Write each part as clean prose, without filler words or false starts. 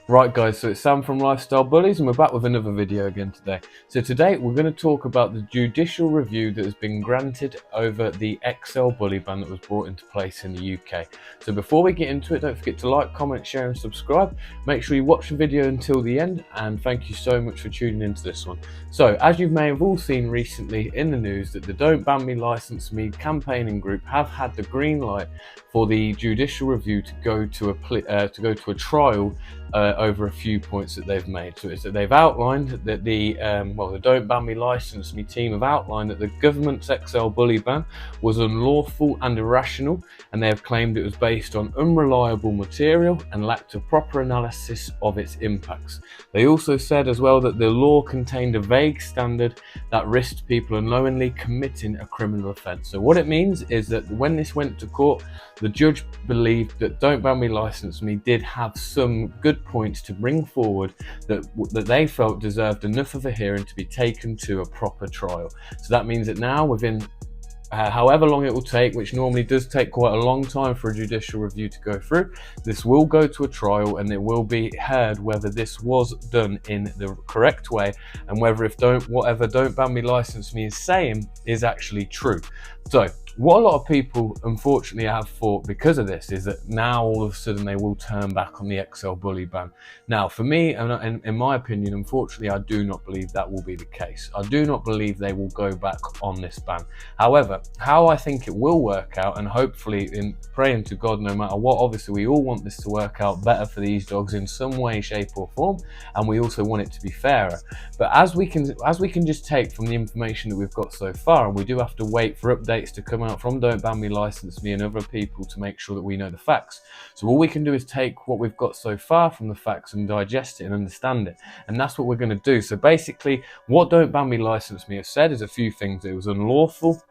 Right guys, so it's Sam from Lifestyle Bullies and we're back with another video again today. So today we're going to talk about the judicial review that has been granted over the XL bully ban that was brought into place in the UK. So before we get into it, don't forget to like, comment, share and subscribe. Make sure you watch the video until the end, and thank you so much for tuning into this one. So as you may have all seen recently in the news, that the Don't Ban Me License Me campaigning group have had the green light for the judicial review to go to a trial over a few points that they've made. So it's that they've outlined that the Don't Ban Me License Me team have outlined that the government's XL bully ban was unlawful and irrational, and they have claimed it was based on unreliable material and lacked a proper analysis of its impacts. They also said as well that the law contained a vague standard that risked people unknowingly committing a criminal offence. So what it means is that when this went to court, the judge believed that Don't Ban Me License Me did have some good points to bring forward that they felt deserved enough of a hearing to be taken to a proper trial. So that means that now, within however long it will take, which normally does take quite a long time for a judicial review to go through, this will go to a trial and it will be heard whether this was done in the correct way and whether whatever Don't Ban Me License Me is saying is actually true. So what a lot of people unfortunately have thought because of this is that now all of a sudden they will turn back on the XL bully ban. Now for me, and in my opinion, unfortunately, I do not believe that will be the case. I do not believe they will go back on this ban. However, how I think it will work out, and hopefully in praying to God, no matter what, obviously we all want this to work out better for these dogs in some way, shape or form, and we also want it to be fairer. But as we can just take from the information that we've got so far, and we do have to wait for updates to come out from Don't Ban Me License Me and other people to make sure that we know the facts. So all we can do is take what we've got so far from the facts and digest it and understand it, and that's what we're going to do. So basically what Don't Ban Me License Me have said is a few things. It was unlawful,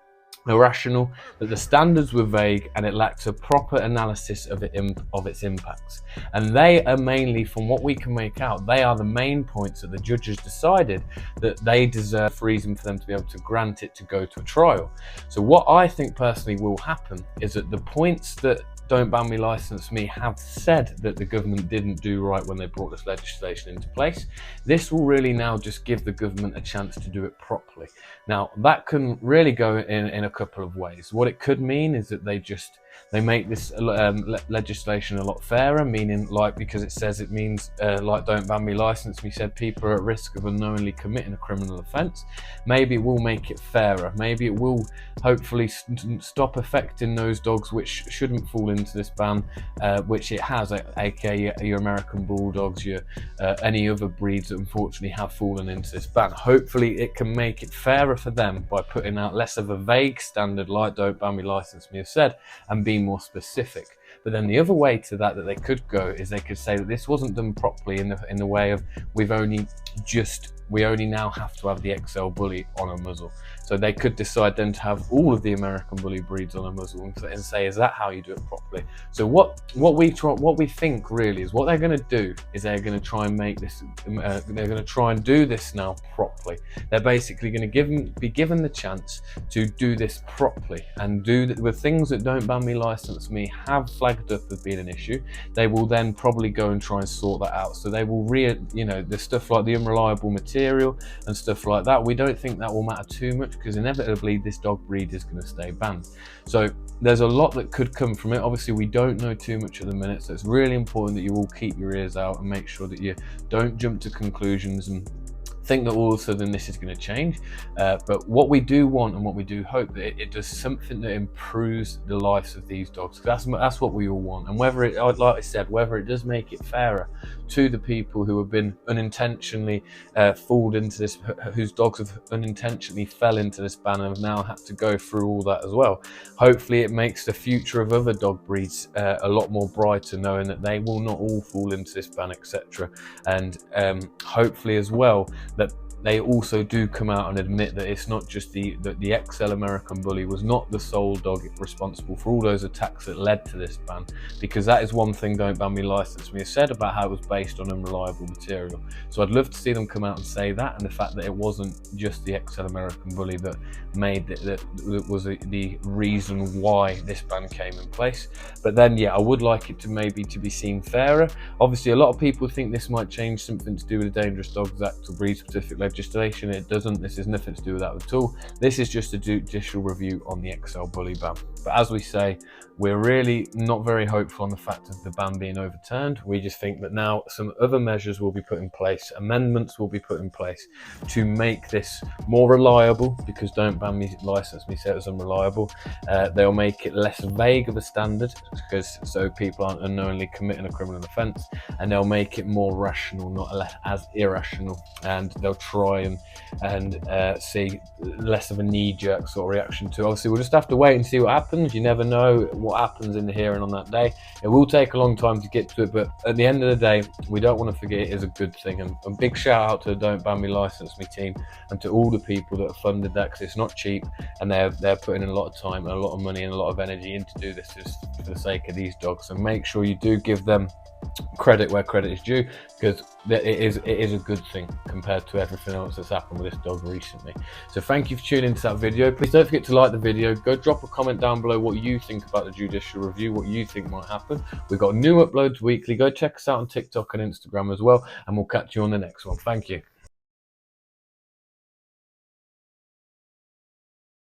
irrational, that the standards were vague, and it lacked a proper analysis of its impacts. And they are mainly, from what we can make out, they are the main points that the judges decided that they deserve reason for them to be able to grant it to go to a trial. So what I think personally will happen is that the points that Don't Ban Me License Me have said that the government didn't do right when they brought this legislation into place, this will really now just give the government a chance to do it properly. Now that can really go in a couple of ways. What it could mean is that they make this legislation a lot fairer, meaning, like, because it says it means like Don't Ban Me License Me said people are at risk of unknowingly committing a criminal offence. Maybe it will make it fairer. Maybe it will hopefully stop affecting those dogs which shouldn't fall into this ban, which it has, aka your American Bulldogs, your any other breeds that unfortunately have fallen into this ban. Hopefully it can make it fairer for them by putting out less of a vague standard like Don't Ban Me License Me have said, and be more specific. But then the other way to that they could go is they could say that this wasn't done properly in the way of we only now have to have the XL bully on a muzzle. So they could decide then to have all of the American bully breeds on a muzzle and say, is that how you do it properly? So what we think really is what they're going to do is they're going to try and make this, they're going to try and do this now properly. They're basically going to be given the chance to do this properly and do the things that Don't Ban Me License Me have flagged up as being an issue. They will then probably go and try and sort that out. So they will the stuff like the unreliable material and stuff like that, we don't think that will matter too much, because inevitably this dog breed is going to stay banned. So there's a lot that could come from it. Obviously we don't know too much at the minute, so it's really important that you all keep your ears out and make sure that you don't jump to conclusions and think that all of a sudden this is going to change. But what we do want and what we do hope that it does something that improves the lives of these dogs. That's what we all want. And whether it, like I said, whether it does make it fairer to the people who have been unintentionally fooled into this, whose dogs have unintentionally fell into this ban and have now had to go through all that as well. Hopefully it makes the future of other dog breeds a lot more brighter, knowing that they will not all fall into this ban, etc. And hopefully as well, that they also do come out and admit that it's not just the XL American Bully was not the sole dog responsible for all those attacks that led to this ban, because that is one thing Don't Ban Me License Me has said about how it was based on unreliable material. So I'd love to see them come out and say that, and the fact that it wasn't just the XL American Bully that made that was the reason why this ban came in place. But then, yeah, I would like it to maybe to be seen fairer. Obviously, a lot of people think this might change something to do with the Dangerous Dogs Act or breed-specific legislation. It doesn't. This has nothing to do with that at all. This is just a judicial review on the XL Bully ban. But as we say, we're really not very hopeful on the fact of the ban being overturned. We just think that now some other measures will be put in place, amendments will be put in place to make this more reliable, because Don't Ban Me License Me said it was unreliable. They'll make it less vague of a standard, because so people aren't unknowingly committing a criminal offence, and they'll make it more rational, not as irrational, and they'll try and see less of a knee-jerk sort of reaction to. Obviously, we'll just have to wait and see what happens. You never know what happens in the hearing on that day. It will take a long time to get to it, but at the end of the day, we don't want to forget it is a good thing. And a big shout out to the Don't Ban Me License Me team, and to all the people that have funded that, because it's not cheap, and they're putting in a lot of time and a lot of money and a lot of energy into do this just for the sake of these dogs. So make sure you do give them credit where credit is due, because it is a good thing compared to everything else that's happened with this dog recently. So thank you for tuning into that video. Please don't forget to like the video. Go drop a comment down below what you think about the judicial review, what you think might happen. We've got new uploads weekly. Go check us out on TikTok and Instagram as well, and we'll catch you on the next one. Thank you.